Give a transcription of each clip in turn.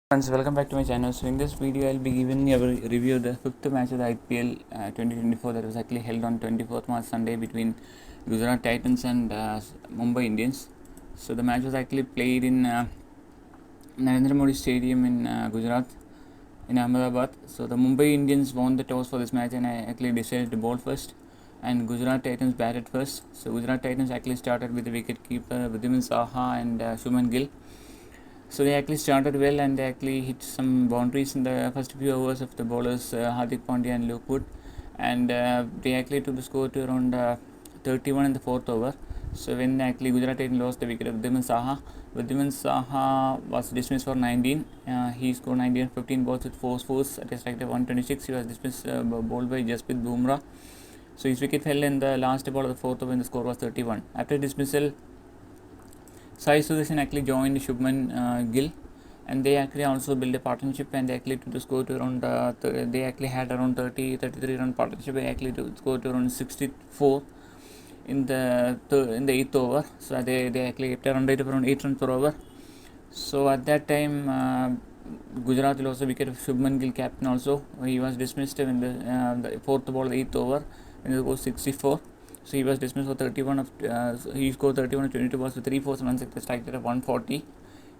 Friends, welcome back to my channel. So in this video, I'll be giving you a review of the fifth match of the IPL 2024 that was actually held on 24th March Sunday between Gujarat Titans and Mumbai Indians. So the match was actually played in Narendra Modi Stadium in Gujarat, in Ahmedabad. So the Mumbai Indians won the toss for this match and I actually decided to bowl first. And Gujarat Titans batted first. So Gujarat Titans actually started with the wicketkeeper Vridhiman Saha and Shubman Gill. So they actually started well and they actually hit some boundaries in the first few overs of the bowlers Hardik Pandya and Luke Wood, and they actually took the score to around 31 in the fourth over. So when actually Gujarat Titans lost the wicket of Vridhiman Saha was dismissed for 19. He scored 19 15 balls with 4 fours at a strike of 126. He was dismissed bowled by Jasprit Bumrah. So his wicket fell in the last ball of the fourth over when the score was 31. After dismissal, Sai Sudharsan actually joined Shubman Gill, and they actually also built a partnership and they actually took the score to around they actually had around 33 run partnership. They actually took the score to around 64 in the eighth over. So they actually kept a run rate of around 8 runs per over. So at that time, Gujarat lost the wicket of Shubman Gill, captain also. He was dismissed in the fourth ball of the eighth over and it was 64. So he was dismissed for 31 of he scored 31 of 22 balls with 3 fours runs at the strike rate of 140.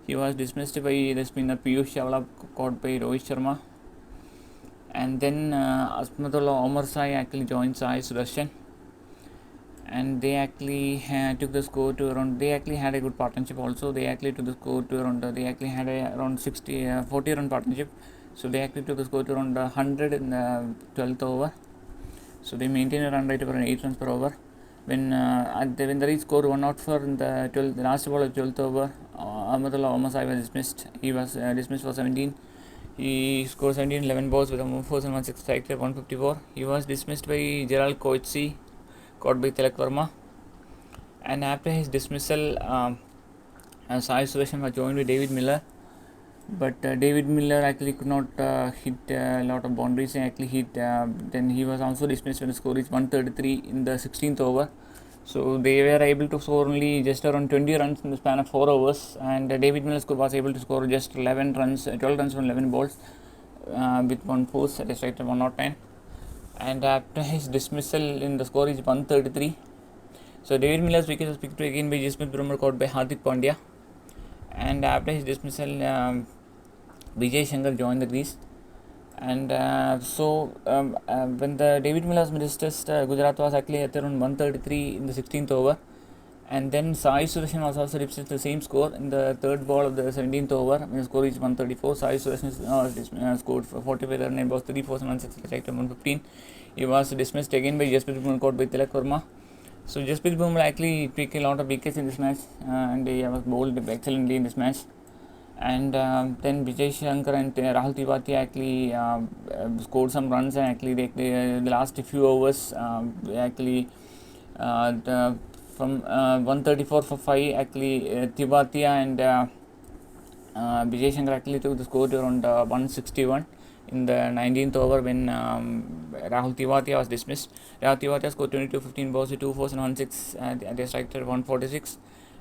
He was dismissed by the spinner Piyush Chawla, caught by Rohit Sharma. And then Azmatullah Omarzai actually joined Sai Sudharsan, and they actually took the score to around. They actually had a good partnership also. They actually took the score to around. They actually had around 40 run partnership. So they actually took the score to around 100 in the 12th over. So they maintained a run rate of around 8 runs per over. When when they scored 1 out for the last ball of 12th over, Azmatullah Omarzai was dismissed. He was dismissed for 17. He scored 17 11 balls with a 4 and 1 6 strike rate 154. He was dismissed by Gerald Coetzee, caught by Tilak Verma. And after his dismissal, Sai Sudharsan was joined by David Miller. But David Miller actually could not hit a lot of boundaries and actually hit. Then he was also dismissed when the score is 133 in the 16th over. So they were able to score only just around 20 runs in the span of 4 overs, and David Miller was able to score just 11 runs, 12 runs from 11 balls with 1 force at a strike of 109. And after his dismissal, in the score is 133. So David Miller's wicket was picked again by Jasprit Bumrah, caught by Hardik Pandya. And after his dismissal, Vijay Shankar joined the crease. And when the David Miller's ministers, Gujarat was actually at around 133 in the 16th over. And then Sai Sudharsan was also dismissed the same score in the third ball of the 17th over. When the score is 134, Sai Sudharsan scored 45 runs and balls 3 4 and 1 6 strike 115. He was dismissed again by Jasprit Bumrah, caught by Tilak Verma. So Jasprit Bumrah actually took a lot of wickets in this match, and he was bowled excellently in this match. And then Vijay Shankar and Rahul Tiwati actually scored some runs, and actually the last few overs actually from 134 for 5 actually Tiwati and Vijay Shankar actually took the score to around 161 in the 19th over when Rahul Tiwati was dismissed. Rahul Tiwati scored 22 15 balls with 2 fours and 1 6 at a strike rate 146.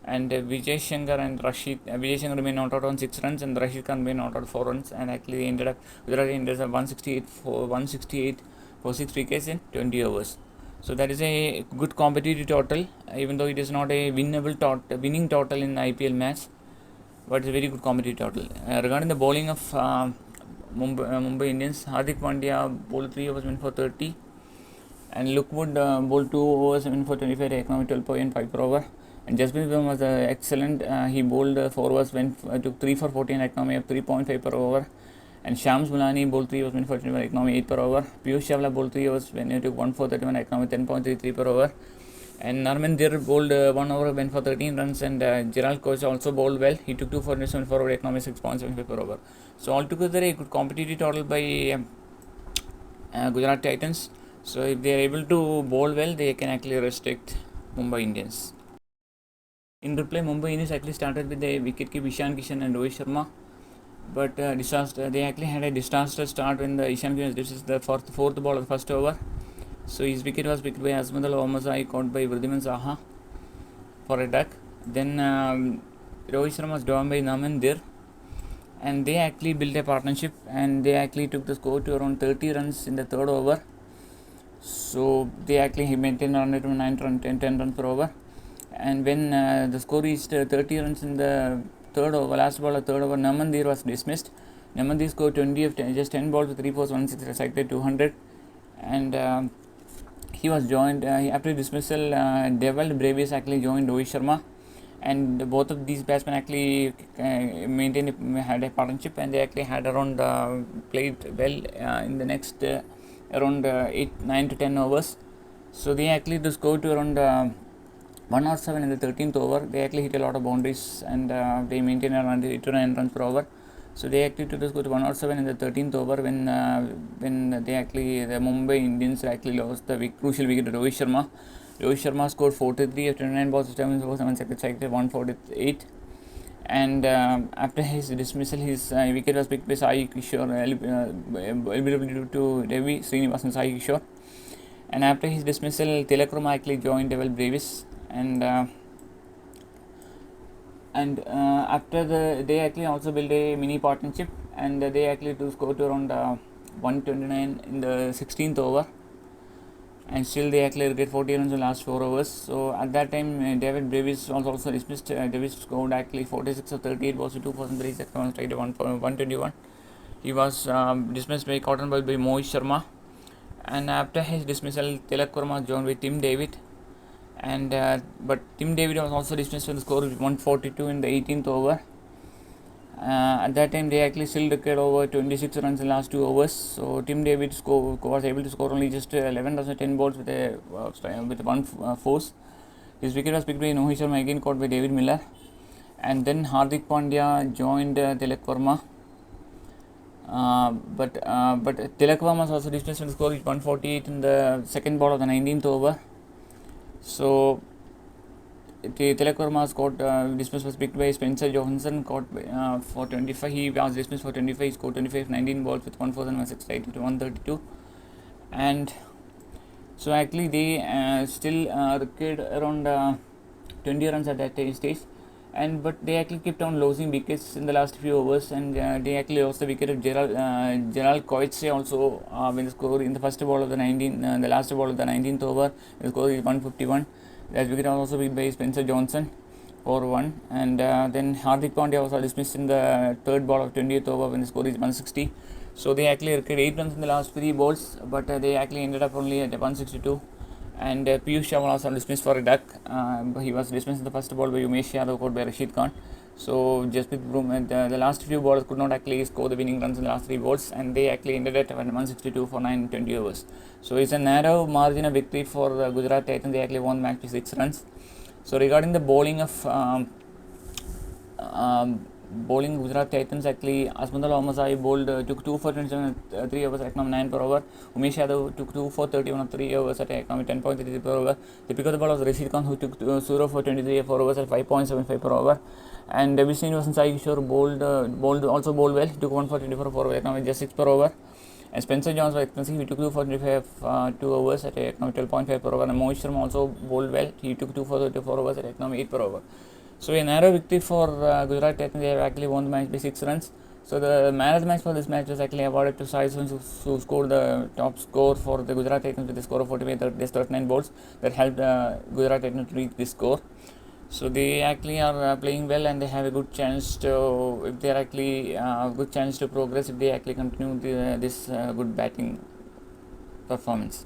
And Vijay Shankar remained not out on 6 runs, and Rashid Khan remained not out 4 runs, and actually they ended up Gujarat ended up 168 for 6 wickets in 20 overs. So that is a good competitive total, even though it is not a winning total in the IPL match, but it's a very good competitive total. Regarding the bowling of Mumbai Indians, Hardik Pandya bowled 3 overs went for 30, and Luke Wood bowled 2 overs went for 25, economic 12.5 per over. And Jasprit Bumrah was excellent. He bowled 4 overs, took 3 for 14, economy of 3.5 per over. And Shams Mulani bowled 3 overs, went for 21, economy 8 per over. Piyush Chawla bowled 3 overs, when he took 1 for 31, economy 10.33 per over. And Narman Dir bowled 1 over, went for 13 runs. And Gerald Coetzee also bowled well. He took 2 for 7 for over, economy 6.75 per over. So altogether a good competitive total by Gujarat Titans. So if they are able to bowl well, they can actually restrict Mumbai Indians. In reply, Mumbai Indians actually started with the wicketkeeper Ishan Kishan and Rohit Sharma, but they actually had a disaster start when the Ishan Kishan dismissed the fourth ball of the first over. So his wicket was picked by Azmatullah Omarzai, caught by Vridhiman Saha for a duck. Then Rohit Sharma was down by Naman Dir, and they actually built a partnership, and they actually took the score to around 30 runs in the third over. So they actually maintained around 10 runs per over, and when the score reached 30 runs in the third over, last ball of third over, Namandir was dismissed. Namandir scored 20 of 10, just 10 balls with 3 4 1 6, recited 200, and he was joined after dismissal. Dewald Brevis actually joined Rohit Sharma, and both of these batsmen actually had a partnership, and they actually had around played well in the next around 9 to 10 overs. So they actually to score to around 107 in the 13th over. They actually hit a lot of boundaries, and they maintained around 8 to 9 runs per over. So they actually took the score to 107 in the 13th over when they actually the Mumbai Indians actually lost the crucial wicket to Rohit Sharma. Rohit Sharma scored 43 of 29 balls, 7 overs, 7 seconds, 148. And after his dismissal, his wicket was picked by Sai Kishore, LBW to Devi Srinivasan Sai Kishore. And after his dismissal, Tilak Verma actually joined Dewald Brevis, and after they actually also built a mini partnership, and they actually to score to around 129 in the 16th over, and still they actually get 40 runs in the last 4 overs. So at that time, David Brevis was also dismissed. Davis scored actually 46 of 38 balls with 2 for 3 seconds, straight to 121. He was dismissed by cotton ball by Mohit Sharma, and after his dismissal, Tilak Verma joined with Tim David, and but Tim David was also dismissed with the score of 142 in the 18th over. At that time, they actually still required over 26 runs in the last 2 overs. So Tim David was able to score only just 11 runs and 10 balls with one force. His wicket was picked by Mohit Sharma, again caught by David Miller, and then Hardik Pandya joined Tilak Verma. But Tilak Verma was also dismissed with the score of 148 in the second ball of the 19th over. So Tilak Verma scored dismissed was picked by Spencer Johansson, caught for 25. He was dismissed for 25. He scored 25 19 balls with 1 4 and 6 to 132. And so actually they still required around 20 runs at that stage, and but they actually kept on losing wickets in the last few overs, and they actually lost the wicket of Gerald Coetzee also when the score in the first ball of the the last ball of the 19th over. The score is 151. That wicket was also beat by Spencer Johnson for 1, and then Hardik Pandya was dismissed in the third ball of 20th over when the score is 160. So they actually required 8 runs in the last 3 balls, but they actually ended up only at 162. And Piyush Chawla was dismissed for a duck. He was dismissed in the first ball by Umesh Yadav, caught by Rashid Khan. So Jasprit Bumrah, the last few bowlers could not actually score the winning runs in the last 3 balls, and they actually ended at 162 for 9 20 overs. So it's a narrow margin of victory for Gujarat Titans. They actually won the match by 6 runs. So regarding the bowling of Gujarat Titans, actually Azmatullah Omarzai bowled took 2 for 27 3 overs at economy 9 per over. Umesh Yadav took 2 for 31 of 3 overs at economy 10.33 per over. The pick of the ball was Rashid Khan, who took 0 for 23 4 overs at 5.75 per over. And Devi Srinivasan Sai Kishore bowled well. He took 1 for 24 4 overs, economy just 6 per over. And Spencer Jones was expensive. He took 2 for 25 2 overs at economy 12.5 per over. And Mohit Sharma also bowled well. He took 2 for 34 overs at economy 8 per over. So a narrow victory for Gujarat Titans. They have actually won the match by 6 runs. So the man of the match for this match was actually awarded to Sai Sudharsan, who scored the top score for the Gujarat Titans with a score of 39 balls. That helped Gujarat Titans to reach this score. So they actually are playing well, and they have a good chance to, if they are actually good chance to progress if they actually continue this good batting performance.